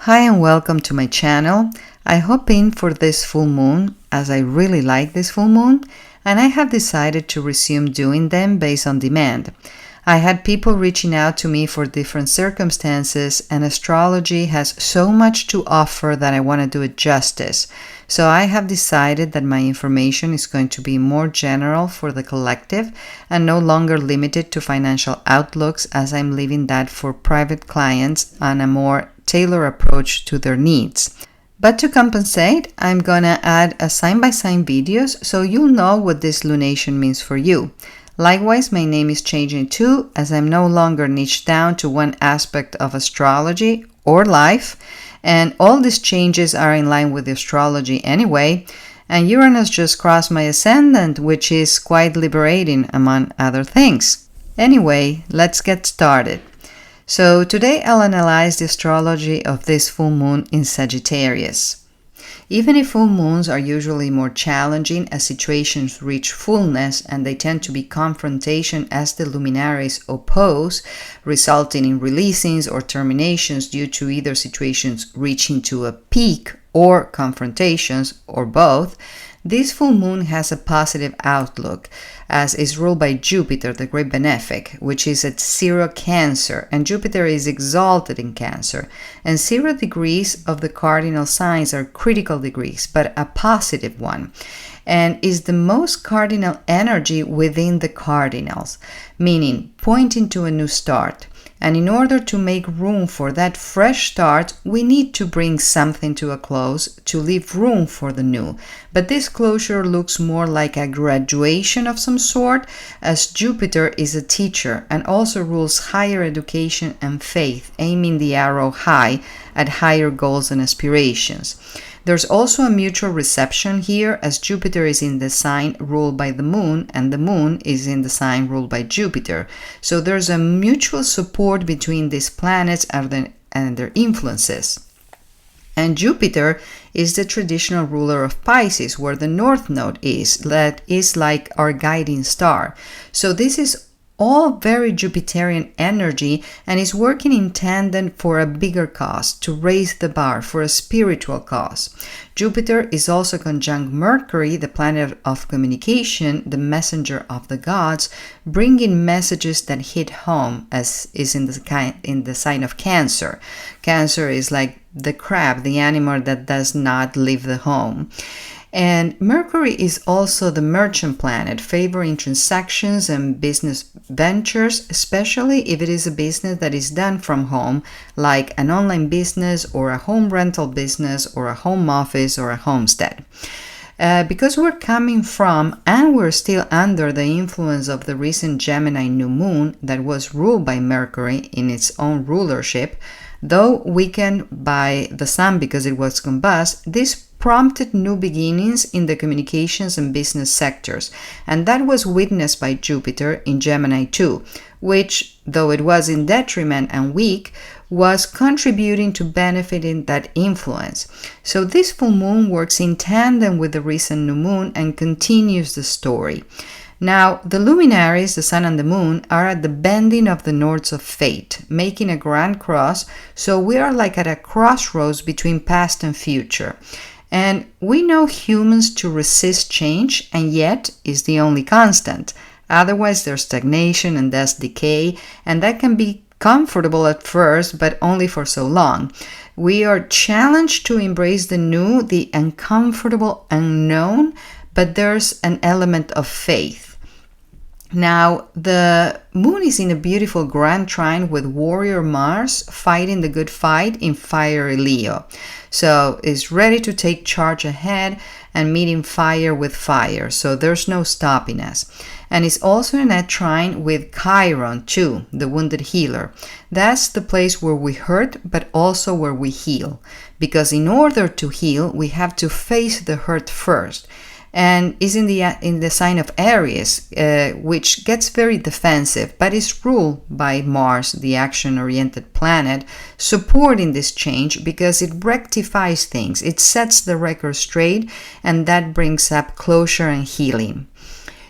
Hi and welcome to my channel. I hop in for this full moon as I really like this full moon and I have decided to resume doing them based on demand. I had people reaching out to me for different circumstances and astrology has so much to offer that I want to do it justice. So I have decided that my information is going to be more general for the collective and no longer limited to financial outlooks as I'm leaving that for private clients on a more tailored approach to their needs. But to compensate, I'm gonna add a sign-by-sign videos so you'll know what this lunation means for you. Likewise, my name is changing too as I'm no longer niched down to one aspect of astrology or life, and all these changes are in line with the astrology anyway, and Uranus just crossed my ascendant, which is quite liberating among other things. Anyway, let's get started. So today I'll analyze the astrology of this full moon in Sagittarius. Even if full moons are usually more challenging as situations reach fullness and they tend to be confrontation as the luminaries oppose, resulting in releasings or terminations due to either situations reaching to a peak or confrontations or both, this full moon has a positive outlook as is ruled by Jupiter, the great benefic, which is at 0 Cancer, and Jupiter is exalted in Cancer. And 0 degrees of the cardinal signs are critical degrees, but a positive one, and is the most cardinal energy within the cardinals, meaning pointing to a new start. And in order to make room for that fresh start, we need to bring something to a close to leave room for the new. But this closure looks more like a graduation of some sort, as Jupiter is a teacher and also rules higher education and faith, aiming the arrow high at higher goals and aspirations. There's also a mutual reception here as Jupiter is in the sign ruled by the moon and the moon is in the sign ruled by Jupiter. So there's a mutual support between these planets and their influences. And Jupiter is the traditional ruler of Pisces, where the North Node is. That is like our guiding star. So this is all very Jupiterian energy and is working in tandem for a bigger cause, to raise the bar for a spiritual cause. Jupiter is also conjunct Mercury, the planet of communication, the messenger of the gods, bringing messages that hit home, as is in the sign of Cancer. Cancer is like the crab, the animal that does not leave the home. And Mercury is also the merchant planet, favoring transactions and business ventures, especially if it is a business that is done from home, like an online business or a home rental business or a home office or a homestead. Because we're coming from and we're still under the influence of the recent Gemini new moon that was ruled by Mercury in its own rulership, though weakened by the sun because it was combust, this prompted new beginnings in the communications and business sectors, and that was witnessed by Jupiter in Gemini too, which, though it was in detriment and weak, was contributing to benefiting that influence. So this full moon works in tandem with the recent new moon and continues the story. Now, the luminaries, the sun and the moon, are at the bending of the Nords of fate, making a grand cross, so we are like at a crossroads between past and future. And we know humans to resist change, and yet is the only constant. Otherwise, there's stagnation and thus decay, and that can be comfortable at first, but only for so long. We are challenged to embrace the new, the uncomfortable unknown, but there's an element of faith. Now, the moon is in a beautiful grand trine with warrior Mars fighting the good fight in fiery Leo. So it's ready to take charge ahead and meeting fire with fire. So there's no stopping us. And it's also in a trine with Chiron too, the wounded healer. That's the place where we hurt, but also where we heal. Because in order to heal, we have to face the hurt first. And is in the sign of Aries, which gets very defensive, but is ruled by Mars, the action-oriented planet, supporting this change because it rectifies things, it sets the record straight, and that brings up closure and healing.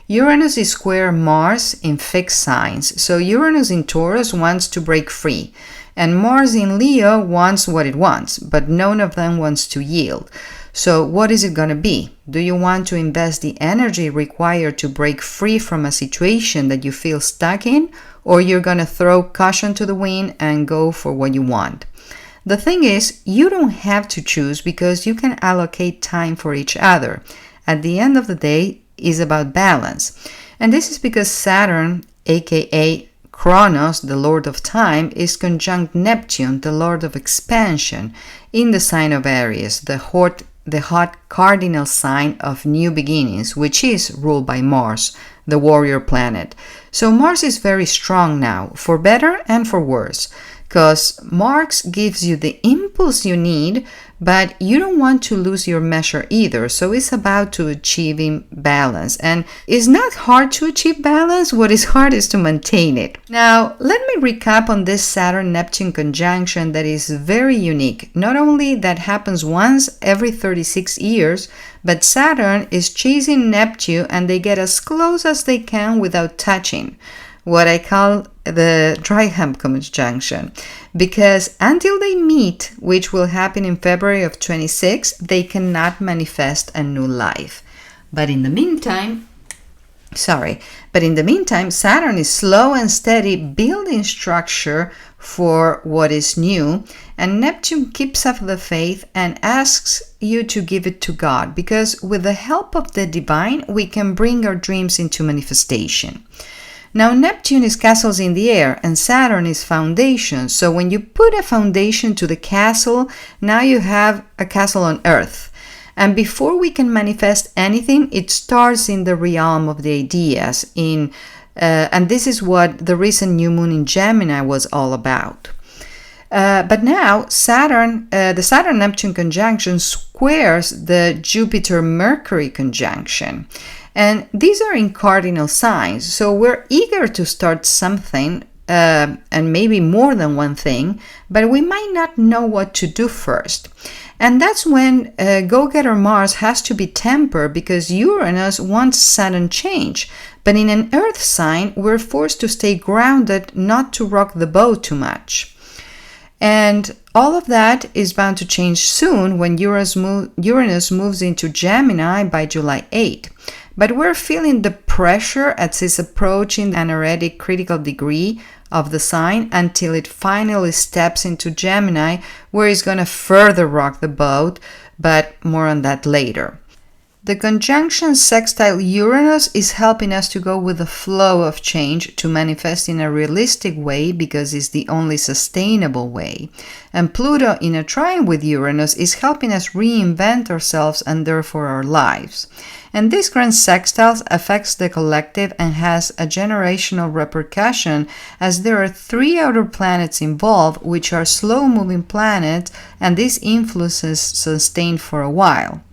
Uranus is square Mars in fixed signs, so Uranus in Taurus wants to break free. And Mars in Leo wants what it wants, but none of them wants to yield. So what is it going to be? Do you want to invest the energy required to break free from a situation that you feel stuck in, or you're going to throw caution to the wind and go for what you want? The thing is, you don't have to choose because you can allocate time for each other. At the end of the day, it's about balance. And this is because Saturn, aka Kronos, the Lord of Time, is conjunct Neptune, the Lord of Expansion, in the sign of Aries, the hot cardinal sign of new beginnings, which is ruled by Mars, the warrior planet. So Mars is very strong now, for better and for worse, because Mars gives you the impulse you need, but you don't want to lose your measure either. So it's about to achieving balance. And it's not hard to achieve balance. What is hard is to maintain it. Now, let me recap on this Saturn-Neptune conjunction that is very unique. Not only that happens once every 36 years, but Saturn is chasing Neptune and they get as close as they can without touching. What I call the dry hump conjunction, because until they meet, which will happen in February of 26, they cannot manifest a new life. But in the meantime, Saturn is slow and steady building structure for what is new, and Neptune keeps up the faith and asks you to give it to God, because with the help of the divine, we can bring our dreams into manifestation. Now, Neptune is castles in the air and Saturn is foundations. So when you put a foundation to the castle, now you have a castle on earth. And before we can manifest anything, it starts in the realm of the ideas. And this is what the recent new moon in Gemini was all about. But now the Saturn-Neptune conjunction squares the Jupiter-Mercury conjunction. And these are in cardinal signs, so we're eager to start something, and maybe more than one thing, but we might not know what to do first. And that's when go-getter Mars has to be tempered, because Uranus wants sudden change. But in an Earth sign, we're forced to stay grounded, not to rock the boat too much. And all of that is bound to change soon when Uranus moves into Gemini by July 8. But we're feeling the pressure as it's approaching an already critical degree of the sign until it finally steps into Gemini, where it's going to further rock the boat, but more on that later. The conjunction sextile Uranus is helping us to go with the flow of change to manifest in a realistic way, because it's the only sustainable way. And Pluto in a trine with Uranus is helping us reinvent ourselves and therefore our lives. And this grand sextile affects the collective and has a generational repercussion, as there are 3 outer planets involved, which are slow-moving planets, and these influences sustain for a while.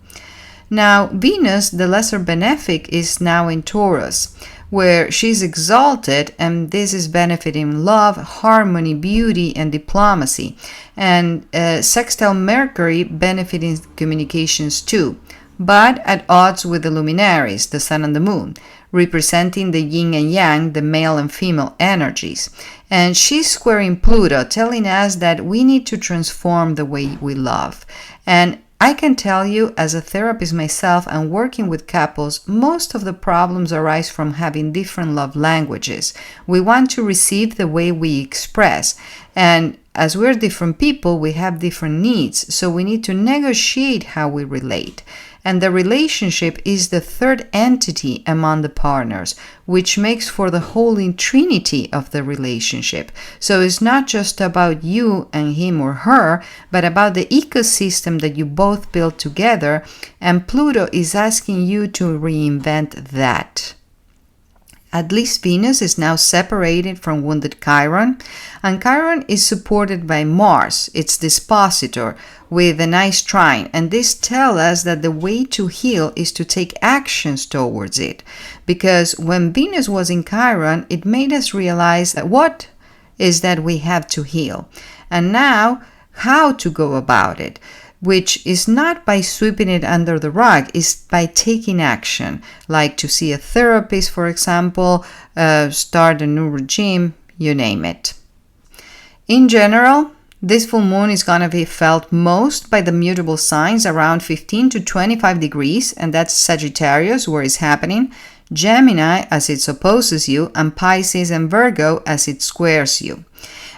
Now, Venus, the lesser benefic, is now in Taurus, where she's exalted, and this is benefiting love, harmony, beauty, and diplomacy. And sextile Mercury benefiting communications too, but at odds with the luminaries, the sun and the moon, representing the yin and yang, the male and female energies. And she's squaring Pluto, telling us that we need to transform the way we love. And I can tell you, as a therapist myself and working with couples, most of the problems arise from having different love languages. We want to receive the way we express. And as we're different people, we have different needs. So we need to negotiate how we relate. And the relationship is the third entity among the partners, which makes for the holy trinity of the relationship. So it's not just about you and him or her, but about the ecosystem that you both build together, and Pluto is asking you to reinvent that. At least Venus is now separated from wounded Chiron, and Chiron is supported by Mars, its dispositor, with a nice trine, and this tells us that the way to heal is to take actions towards it, because when Venus was in Chiron, it made us realize that what is that we have to heal, and now how to go about it, which is not by sweeping it under the rug, is by taking action, like to see a therapist, for example, start a new regime, you name it. In general, this full moon is going to be felt most by the mutable signs around 15 to 25 degrees, and that's Sagittarius, where it's happening, Gemini, as it opposes you, and Pisces and Virgo, as it squares you.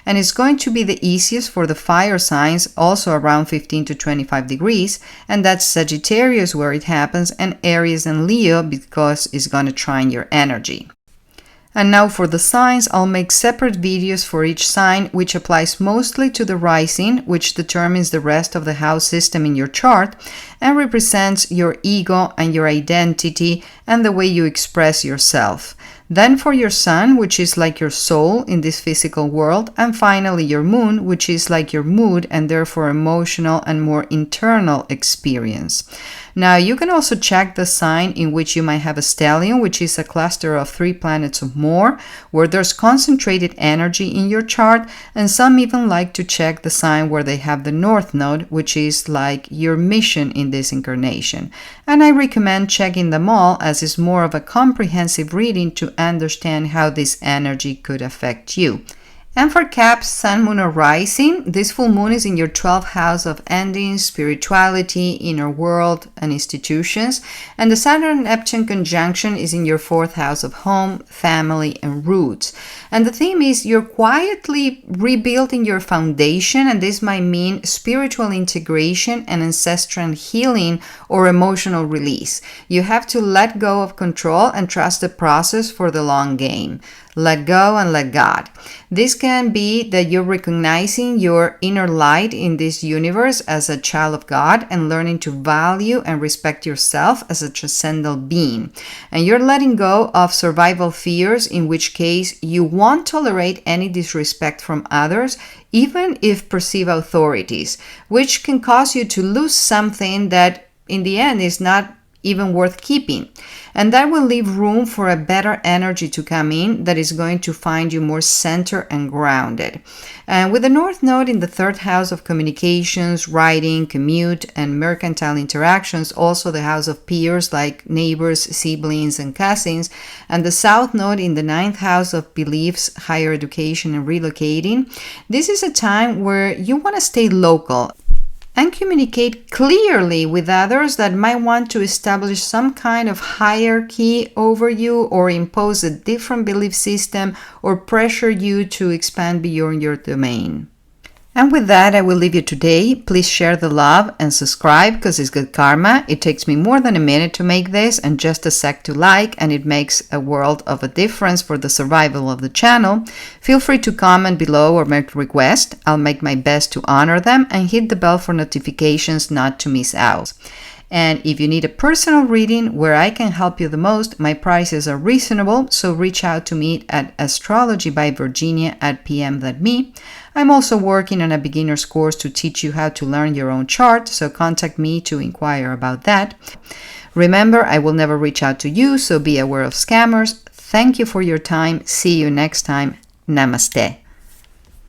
And it's going to be the easiest for the fire signs, also around 15 to 25 degrees, and that's Sagittarius, where it happens, and Aries and Leo, because it's going to trine your energy. And now for the signs, I'll make separate videos for each sign, which applies mostly to the rising, which determines the rest of the house system in your chart and represents your ego and your identity and the way you express yourself. Then for your sun, which is like your soul in this physical world, and finally your moon, which is like your mood and therefore emotional and more internal experience. Now, you can also check the sign in which you might have a stellium, which is a cluster of 3 planets or more, where there's concentrated energy in your chart, and some even like to check the sign where they have the North Node, which is like your mission in this incarnation. And I recommend checking them all, as it's more of a comprehensive reading to understand how this energy could affect you. And for Caps, Sun, Moon, or Rising, this full moon is in your 12th house of endings, spirituality, inner world, and institutions. And the Saturn-Neptune conjunction is in your 4th house of home, family, and roots. And the theme is you're quietly rebuilding your foundation, and this might mean spiritual integration and ancestral healing or emotional release. You have to let go of control and trust the process for the long game. Let go and let God. This can be that you're recognizing your inner light in this universe as a child of God and learning to value and respect yourself as a transcendental being. And you're letting go of survival fears, in which case you won't tolerate any disrespect from others, even if perceived authorities, which can cause you to lose something that in the end is not even worth keeping. And that will leave room for a better energy to come in that is going to find you more centered and grounded. And with the North Node in the 3rd house of communications, writing, commute, and mercantile interactions, also the house of peers like neighbors, siblings, and cousins, and the South Node in the 9th house of beliefs, higher education, and relocating, this is a time where you want to stay local and communicate clearly with others that might want to establish some kind of hierarchy over you or impose a different belief system or pressure you to expand beyond your domain. And with that, I will leave you today. Please share the love and subscribe because it's good karma. It takes me more than a minute to make this and just a sec to like, and it makes a world of a difference for the survival of the channel. Feel free to comment below or make requests. I'll make my best to honor them, and hit the bell for notifications not to miss out. And if you need a personal reading where I can help you the most, my prices are reasonable, so reach out to me at AstrologyByVirginia@pm.me. I'm also working on a beginner's course to teach you how to learn your own chart, so contact me to inquire about that. Remember, I will never reach out to you, so be aware of scammers. Thank you for your time. See you next time. Namaste.